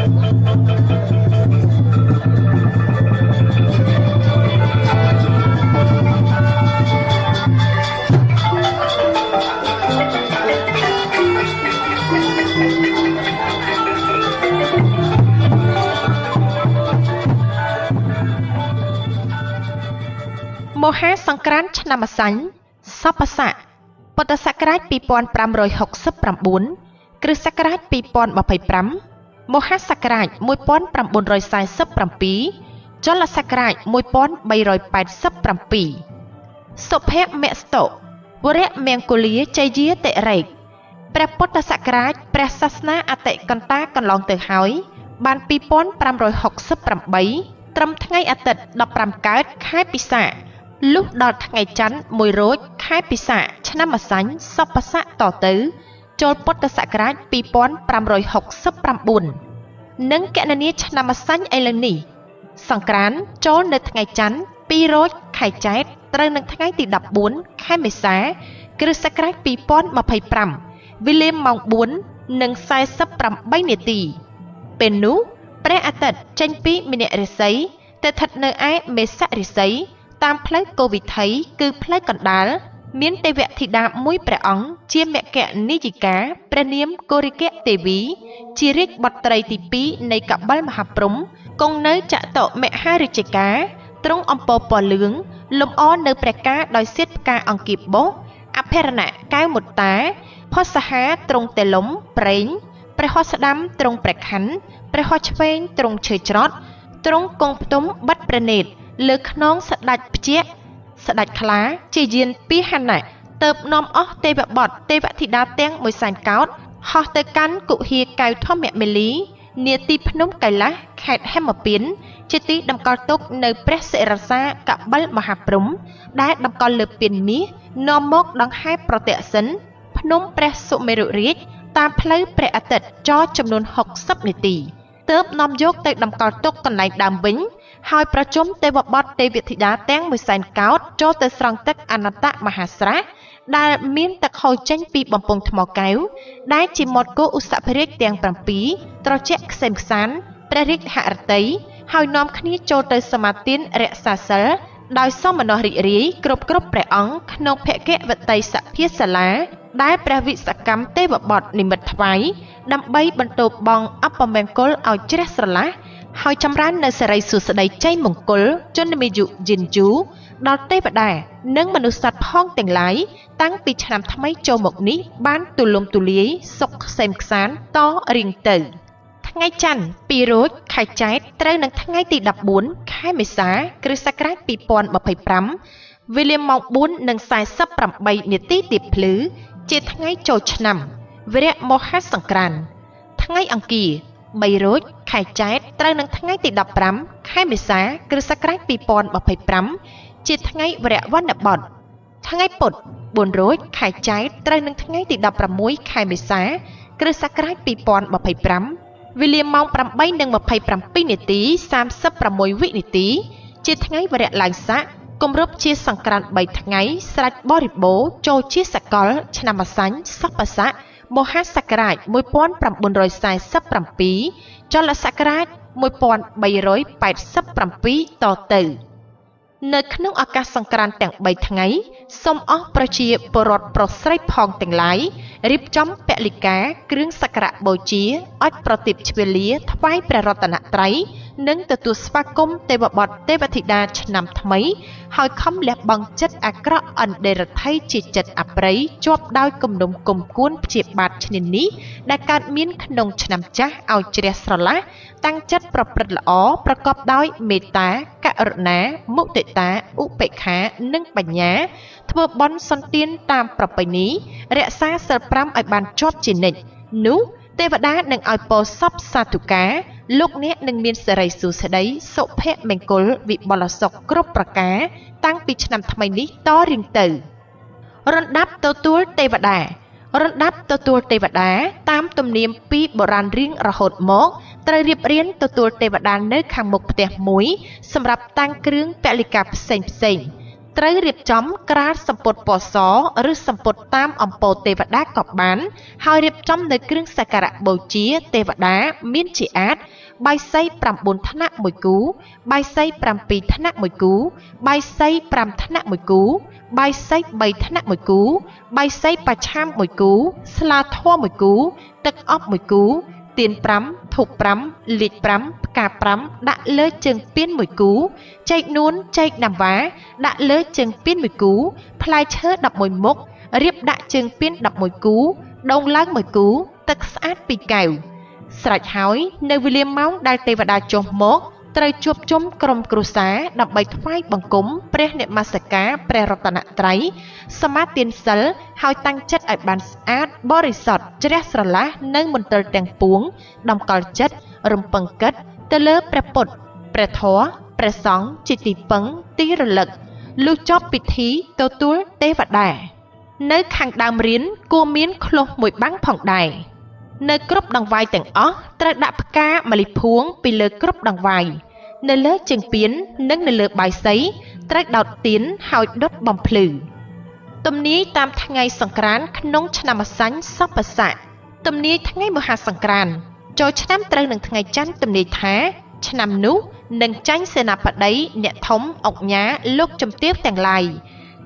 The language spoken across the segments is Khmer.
មហាសង្ក្រាន្តឆ្នាំម្សាញ់សពស័កពុទ្ធសករាជ2569គ្រិស្តសករាជ2025មហាសករាជ1947ចលសករាជ1387សុភមស្តុវរៈមង្គលាជយាតិរេកព្រះពុទ្ធសករាជព្រះសាសនាអតិកន្តាកន្លងទៅហើយបាន2568ត្រឹមថ្ងៃអាទិត្យ15កើតខែពិសាខលុះដល់ថ្ងៃច័ន្ទ1រោចខែពិសាខឆ្នាំម្សាញ់សពស័កតទៅចូលពុទ្ធសករាជ2569និងកណនីឆ្នាំម្សាញ់ឥឡូវនេះសង្ក្រាន្តចូលនៅថ្ងៃច័ន្ទ2រោចខែចែកត្រូវនឹងថ្ងៃទី14ខែមេសាគ្រិស្តសករាជ2025វេលាម៉ោង 4:48 នាទីពេលនោះព្រះអាទិត្យចេញពីមនរាសីទៅស្ថិតនៅឯមេសរាសីតាមផ្លូវកូវិថីគឺផ្លូវកណ្ដាលមានទេវធីតាមួយព្រះអង្គជាមគ្គនាយិកាព្រះនាមកោរិកៈទេវីជារាជបុត្រីទី2នៃកបិលមហាព្រហ្មគង់នៅចតុមហារាជការទ្រង់អំពរពណ៌លឿងលំអនៅព្រះការដោយសៀតផ្កាអង្គាបបុសអភរណៈកែវមុត្តាផុសហាទ្រង់តេលំប្រេងព្រះហស្តស្ដាំទ្រង់ព្រះខ័នព្រះហស្តឆ្វេងទ្រង់ឈើច្រត់ទ្រង់គង់ផ្ទុំបិទព្រះនេត្រលើខ្នងស្ដេចភ្ជាស្ដេចខ្លាជាយានពីហណៈទៅនាំអស់ទេវបុត្រទេវធីតាទាំងមួយសែនកោដ្ឋហោះទៅកាន់គុហាកែវធម្មមេលីនាទីភ្នំកៃឡាសខេត្តហេមពាន្តជាទីតម្កល់ទុកនៅព្រះសិរសាកបិលមហាព្រហ្មដែលតម្កល់លើពានមាសនាំមកដង្ហែប្រតិសិនភ្នំព្រះសុមេរុរាជតាមផ្លូវព្រះអាទិត្យចរចំនួន60នាទីទើបនាំយកទៅតម្កល់ទុកកន្លែងដើមវិញហើយប្រជុំទេវបុត្រទេវធីតាទាំងមួយសែនកោដ្ឋចូលទៅស្រង់ទឹកអនន្តមហាស្រះដែលមានទឹកហូរចេញពីបំពង់ថ្មកែវដែលជាមាត់គោឧសភរាជទាំង7ត្រជាក់ក្សេមក្សាន្តព្រះរាជហឫទ័យហើយនាំគ្នាចូលទៅសមាទានរក្សាសិលដោយសមនស្សរីករាយគ្រប់ព្រះអង្គក្នុងភគវតីសភាសាលាដែលព្រះវិស្វកម្មទេវបុត្រនិមិត្តថ្វាយដើម្បីបន្ទោបបងអបមង្គលឲ្យជ្រះស្រឡះហើយចម្រើននៅសិរីសួស្តីជ័យមង្គលជន្មាយុយឺនយូរដល់ទេវតានិងមនុស្សសត្វផងទាំងឡាយតាំងពីឆ្នាំថ្មីចូលមកនេះបានទូលំទូលាយសុខក្សេមក្សាន្តតរៀងទៅថ្ងៃច័ន្ទ2រោចខែចែកត្រូវនឹងថ្ងៃទី14ខែមេសាគ្រិស្តសករាជ2025វេលាម៉ោង 4:48 នាទីទៀបភ្លឺជាថ្ងៃចូលឆ្នាំវរៈមហាសង្ក្រាន្តថ្ងៃអង្គារ3រោចខែចែកត្រូវនឹងថ្ងៃទី15ខែមេសាគ្រិស្តសករាជ2025ជាថ្ងៃវរៈវណ្ណបតថ្ងៃពុធ4រោចខែចែកត្រូវនឹងថ្ងៃទី16ខែមេសាគ្រិស្តសករាជ2025វេលាម៉ោង 8:27 នាទី36 វិនាទីជាថ្ងៃវរៈឡើងស័កគម្រប់ជាសង្ក្រាន្ត3ថ្ងៃស្រេចបរិបូរណ៍ចូលជាសកលឆ្នាំម្សាញ់សពស័កមហាសករាជ1947ចលសករាជ1387តទៅនៅក្នុងឱកាសសង្ក្រាន្តទាំង3ថ្ងៃសូមអស់ប្រជាពលរដ្ឋប្រុសស្រីផងទាំងឡាយរៀបចំពលិកាគ្រឿងសក្ការៈបូជាអុជប្រទីបជ្វាលាថ្វាយព្រះរតនត្រ័យនិងទទួលស្វាគមន៍ទេវបុត្រទេវធីតាឆ្នាំថ្មីហើយខំលះបង់ចិត្តអាក្រក់អន្តេរដ្ឋ័យជាចិត្តអប្រិយជាប់ដោយគំនុំគុំគួនព្យាបាទឈ្នានីសដែលកើតមានក្នុងឆ្នាំចាស់ឲ្យជ្រះស្រឡះតាំងចិត្តប្រព្រឹត្តល្អប្រកបដោយមេត្តាករុណាមុទិតាឧបេក្ខានិងបញ្ញាធ្វើបុណ្យសន្តានតាមប្រពៃណីរក្សាសីល5ឲ្យបានជាប់ជានិច្ចនោះទេវតានឹងឲ្យពរសពសាធុការលោកអ្នកនឹងមានសិរីសួស្តីសុភមង្គលវិបុលសុខគ្រប់ប្រការតាំងពីឆ្នាំថ្មីនេះតរៀងទៅរណ្ដាប់ទទួលទេវតាតាមទំនៀមពីបុរាណរៀងរហូតមកត្រូវរៀបរៀងទទួលទេវតានៅខាងមុខផ្ទះមួយសម្រាប់តាំងគ្រឿងពលិកាផ្សេង ត្រូវរៀបចំក្រាលសម្ពុតពណ៌សឬសម្ពុតតាមអំពរទេវតាក៏បានហើយរៀបចំនៅគ្រឿងសក្ការៈបូជាទេវតាមានជាអាចបាយសី9ថ្នាក់មួយគូបាយសី7ថ្នាក់មួយគូបាយសី5ថ្នាក់មួយគូបាយសី3ថ្នាក់មួយគូបាយសីបច្ឆាមមួយគូស្លាធម៌មួយគូទឹកអប់មួយគូទៀន5ធូប5លៀច5ផ្កា5ដាក់លើជើងពានមួយគូចេកនួនចេកណាំវ៉ាដាក់លើជើងពានមួយគូផ្លែឈើ11មុខរៀបដាក់ជើងពាន11គូដងឡើងមួយគូទឹកស្អាត2កែវស្រេចហើយនៅវេលាម៉ោងដែលទេវតាចុះមកត្រូវជួបជុំក្រុមគ្រួសារដើម្បីថ្វាយបង្គំព្រះនមស្ការព្រះរតនត្រ័យសមាទានសិលហើយតាំងចិត្តឲ្យបានស្អាតបរិសុទ្ធជ្រះស្រឡះនៅមន្ទិលទាំងពួងតម្កល់ចិត្តរំពឹងគិតទៅលើព្រះពុទ្ធព្រះធម៌ព្រះសង្ឃជាទីពឹងទីរលឹកលុះចប់ពិធីទទួលទេវតានៅខាងដើមរៀនគួរមានឃ្លោះមួយបាំងផងដែរនៅគ្រប់ដង្វាយទាំងអស់ត្រូវដាក់ផ្កាម្លិះភួងពីលើគ្រប់ដង្វាយនៅលើជើងពាននិងនៅលើបាយសីត្រូវដោតទៀនហើយដុតបំភ្លឺទំនាយតាមថ្ងៃសង្ក្រាន្តក្នុងឆ្នាំម្សាញ់សពស័កទំនាយថ្ងៃមហាសង្ក្រាន្តចូលឆ្នាំត្រូវនឹងថ្ងៃច័ន្ទទំនាយថាឆ្នាំនោះនឹងចាញ់សេនាបតីអ្នកធំអុកញ៉ាលោកជំទាវទាំងឡាយ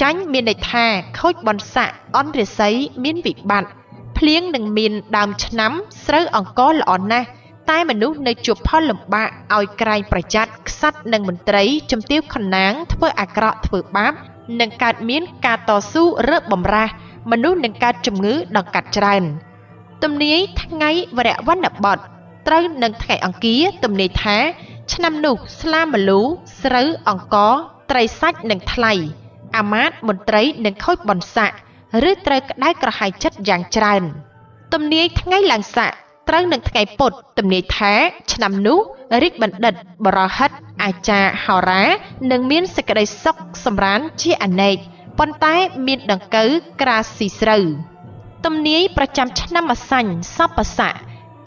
ចាញ់មានន័យថាខូចបនស័កអនរិស័យមានវិបត្តិភ្លៀងនឹងមានដើមឆ្នាំស្រូវអង្គល្អណាស់តែមនុស្សនៅជួបផលលំបាកឲ្យក្រែងប្រយ័ត្នខ្សាត់និងមន្ត្រីជំទាវខណាងធ្វើអាក្រក់ធ្វើបាបនឹងកើតមានការតស៊ូរើបបំរាស់មនុស្សនឹងកើតជំងឺដង្កាត់ច្រើនទំនាយថ្ងៃវរៈវណ្ណបតត្រូវនឹងថ្ងៃអង្គារទំនាយថាឆ្នាំនោះស្លាម្លូស្រូវអង្គត្រីសាច់នឹងថ្លៃអាមាត្យមន្ត្រីនឹងខូចបនស័កឬត្រូវក្តៅក្រហាយចិត្តយ៉ាងច្រើនទំនាយថ្ងៃឡើងស័កត្រូវនឹងថ្ងៃពុធទំនាយថាឆ្នាំនោះរាជបណ្ឌិតបរហិតអាចារ្យហោរានឹងមានសេចក្តីសុខសម្រានជាអនេកប៉ុន្តែមានដង្កូវក្រាស៊ីស្រូវទំនាយប្រចាំឆ្នាំម្សាញ់សពស័ក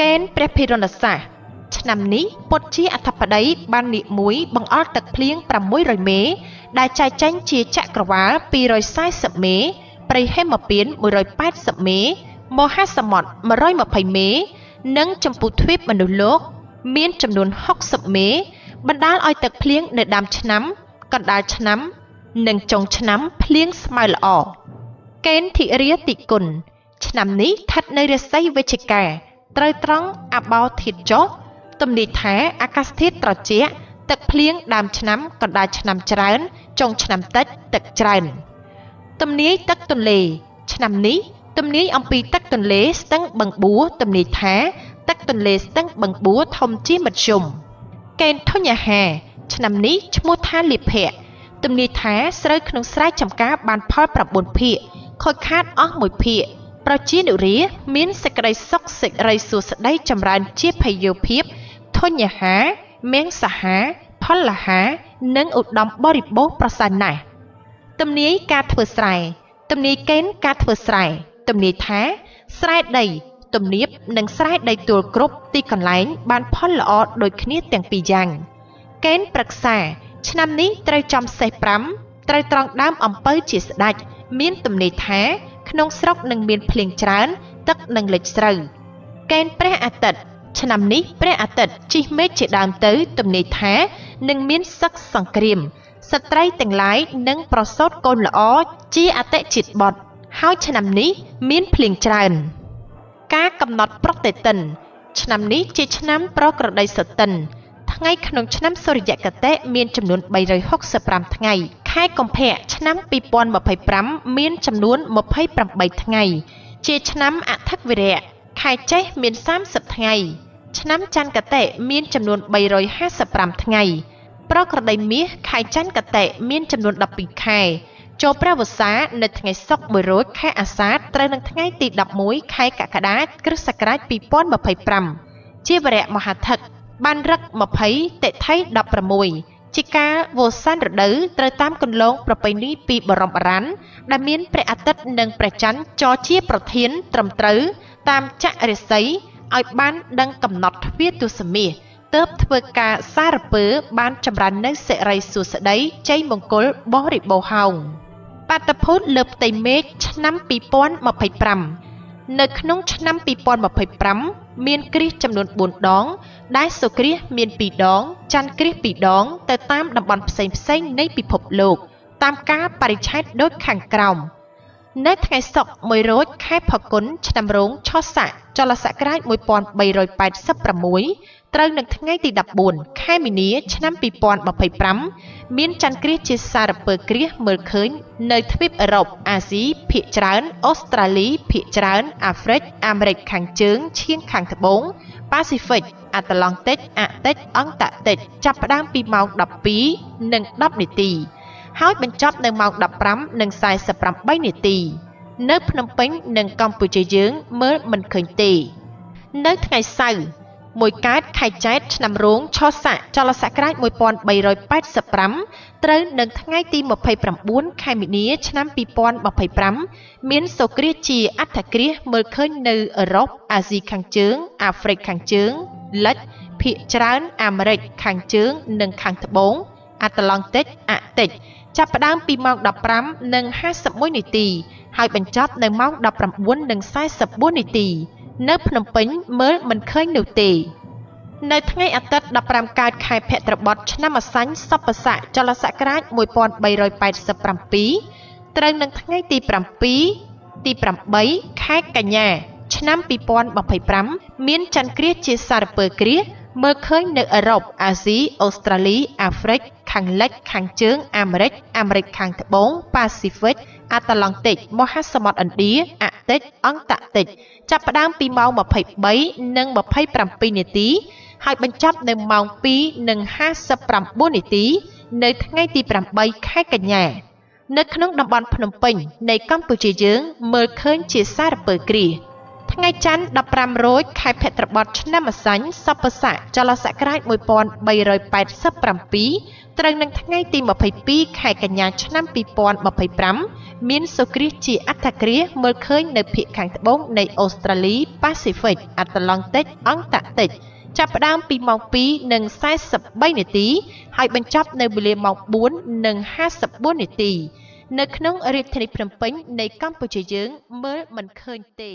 កេនព្រះភិរុណសាសឆ្នាំនេះពុទ្ធជាអធិបតីបាននិមួយ បង្អល់ទឹកភ្លៀង600មេដែលចែកចេញជាចក្រវាល240មេព្រៃហេមពាន180មេមហាសមុទ្រ120មេនិងចម្ពោះទ្វីបមនុស្សលោកមានចំនួន60មេបណ្ដាលឲ្យទឹកភ្លៀងនៅដើមឆ្នាំកណ្ដាលឆ្នាំនិងចុងឆ្នាំភ្លៀងស្មៅល្អកេនធិរាតិគុណឆ្នាំនេះស្ថិតនៅរាសីវិច្ឆិកាត្រូវត្រង់អបោធាតុចុះទំនាយថាអាកាសធាតុត្រជាក់ទឹកភ្លៀងដើមឆ្នាំកណ្ដាលឆ្នាំច្រើនចុងឆ្នាំតិចទឹកច្រើនទំនាយទឹកទន្លេឆ្នាំនេះទំនាយអំពីទឹកទន្លេស្ទឹងបឹងបួរទំនាយថាទឹកទន្លេស្ទឹងបឹងបួរធំជាមធ្យមកេនធញ្ញហាឆ្នាំនេះឈ្មោះថាលិភៈទំនាយថាស្រូវក្នុងស្រែចម្ការបានផល9ភាគខូចខាតអស់1ភាគប្រជានុរាមានសេចក្តីសុខសេចក្តីសួស្តីចម្រើនជាភយោភាពធញ្ញហាមៀងសហាផលហានិងឧត្តមបរិបូរណ៍ប្រសើរណាស់ទំនាយការធ្វើស្រែទំនាយកេនការធ្វើស្រែទំនាយថាស្រែដីទំនាបនិងស្រែដីទួលគ្រប់ទីកន្លែងបានផលល្អដូចគ្នាទាំងពីរយ៉ាងកេនប្រឹក្សាឆ្នាំនេះត្រូវចំសេះ5ត្រូវត្រង់ដើមអំពៅជាស្ដេចមានទំនាយថាក្នុងស្រុកនឹងមានភ្លៀងច្រើនទឹកនឹងលិចស្រូវកេនព្រះអាទិត្យឆ្នាំនេះព្រះអាទិត្យជិះមេឃជាដើមទៅទំនាយថានឹងមានសឹកសង្គ្រាមស្ត្រីទាំងឡាយនឹងប្រសូតកូនល្អជាអតិជាតិបុត្រហើយឆ្នាំនេះមានភ្លៀងច្រើនការកំណត់ប្រតិទិនឆ្នាំនេះជាឆ្នាំប្រក្រតីសតិនថ្ងៃក្នុងឆ្នាំសូរ្យគតិមានចំនួន365ថ្ងៃខែកុម្ភៈឆ្នាំ2025មានចំនួន28ថ្ងៃជាឆ្នាំអថិវិរៈខែចេសមាន30ថ្ងៃឆ្នាំចន្ទគតិមានចំនួន355ថ្ងៃប្រក្រតីមាសខែចន្ទគតិមានចំនួន12ខែចូលព្រះវស្សានៅថ្ងៃសុក្រ1រោចខែអាសាឍត្រូវនឹងថ្ងៃទី11ខែកក្កដាគ្រិស្តសករាជ2025ជាវរៈមហាថឹកបានរឹក20តិថី16ជាការវស្សានរដូវត្រូវតាមគន្លងប្រពៃណីពីបរមរានដែលមានព្រះអាទិត្យនិងព្រះច័ន្ទចរជាប្រធានត្រឹមត្រូវតាមចក្ខរាសីឲ្យបានដឹងកំណត់ទ្វារទសមាស ទើបធ្វើការសារពើបានចម្រើននូវសិរីសួស្តីជ័យមង្គលបរិបូរណ៍ហោងបាតុភូតលើផ្ទៃមេឃឆ្នាំ2025នៅក្នុងឆ្នាំ2025មានគ្រាសចំនួន4ដងដែលសូរ្យគ្រាសមាន2ដងច័ន្ទគ្រាស2ដងទៅតាមតំបន់ផ្សេងៗនៃពិភពលោកតាមការបរិច្ឆេទដូចខាងក្រោមនៅថ្ងៃសុក្រ1រោចខែផល្គុនឆ្នាំរោងឆស័កចលសករាជ1386ត្រូវនឹងថ្ងៃទី14ខែមីនាឆ្នាំ2025មានច័ន្ទគ្រាសជាសារពើគ្រាសមើលឃើញនៅទ្វីបអឺរ៉ុបអាស៊ីភាគច្រើនអូស្ត្រាលីភាគច្រើនអាហ្វ្រិកអាមេរិកខាងជើងឈៀងខាងត្បូងប៉ាស៊ីហ្វិកអាត្លង់តិកអាកតិចអង់តាក់តិកចាប់ផ្ដើមពីម៉ោង 12:10 នាទីហើយបញ្ចប់នៅម៉ោង 15:48 នាទីនៅភ្នំពេញនិងកម្ពុជាយើងមើលមិនឃើញទេនៅថ្ងៃសៅរ៍1កើតខែចែកឆ្នាំរោងឆស័កចលសករាជ1385ត្រូវនឹងថ្ងៃទី29ខែមីនាឆ្នាំ2025មានសូរ្យគ្រាសជាអត្ថគ្រាសមើលឃើញនៅអឺរ៉ុបអាស៊ីខាងជើងអាហ្វ្រិកខាងជើងលិចភាគច្រើនអាមេរិកខាងជើងនិងខាងត្បូងអាត្លង់តិកអាកតិចចាប់ផ្ដើមពីម៉ោង 15:51 នាទីហើយបញ្ចប់នៅម៉ោង 19:44 នាទីនៅភ្នំពេញមើលមិនឃើញនោះទេនៅថ្ងៃអាទិត្យ15កើតខែភទ្របទឆ្នាំអសាញ់សព្វស័កចលសករាជ1387ត្រូវនឹងថ្ងៃទី8ខែកញ្ញាឆ្នាំ2025មានច័ន្ទគ្រាសជាសារពើគ្រាសមើលឃើញនៅអឺរ៉ុបអាស៊ីអូស្ត្រាលីអាហ្វ្រិកខាងលិចខាងជើងអាមេរិកខាងត្បូងប៉ាស៊ីហ្វិកអាត្លង់តិកមហាសមុទ្រឥណ្ឌាអាកតិចអង់តាក់តិកចាប់ផ្ដើមពីម៉ោង 23:27 នាទីហើយបញ្ចប់នៅម៉ោង 2:59 នាទីនៅថ្ងៃទី8ខែកញ្ញានៅក្នុងតំបន់ភ្នំពេញនៃកម្ពុជាយើងមើលឃើញជាសារពើគ្រាសថ្ងៃច័ន្ទ15រោចខែភទ្របទឆ្នាំអសាញ់សព្វស័កចលសករាជ1387ត្រូវនឹងថ្ងៃទី22ខែកញ្ញាឆ្នាំ2025មានសូរ្យគ្រាសជាអត្ថគ្រាសមើលឃើញនៅភាគខាងត្បូងនៃអូស្ត្រាលីប៉ាស៊ីហ្វិកអាត្លង់តិកអង់តាក់តិកចាប់ផ្ដើមពីម៉ោង 2:43 នាទីហើយបញ្ចប់នៅវេលាម៉ោង 4:54 នាទីនៅក្នុងរាជធានីភ្នំពេញនៃកម្ពុជាយើងមើលមិនឃើញទេ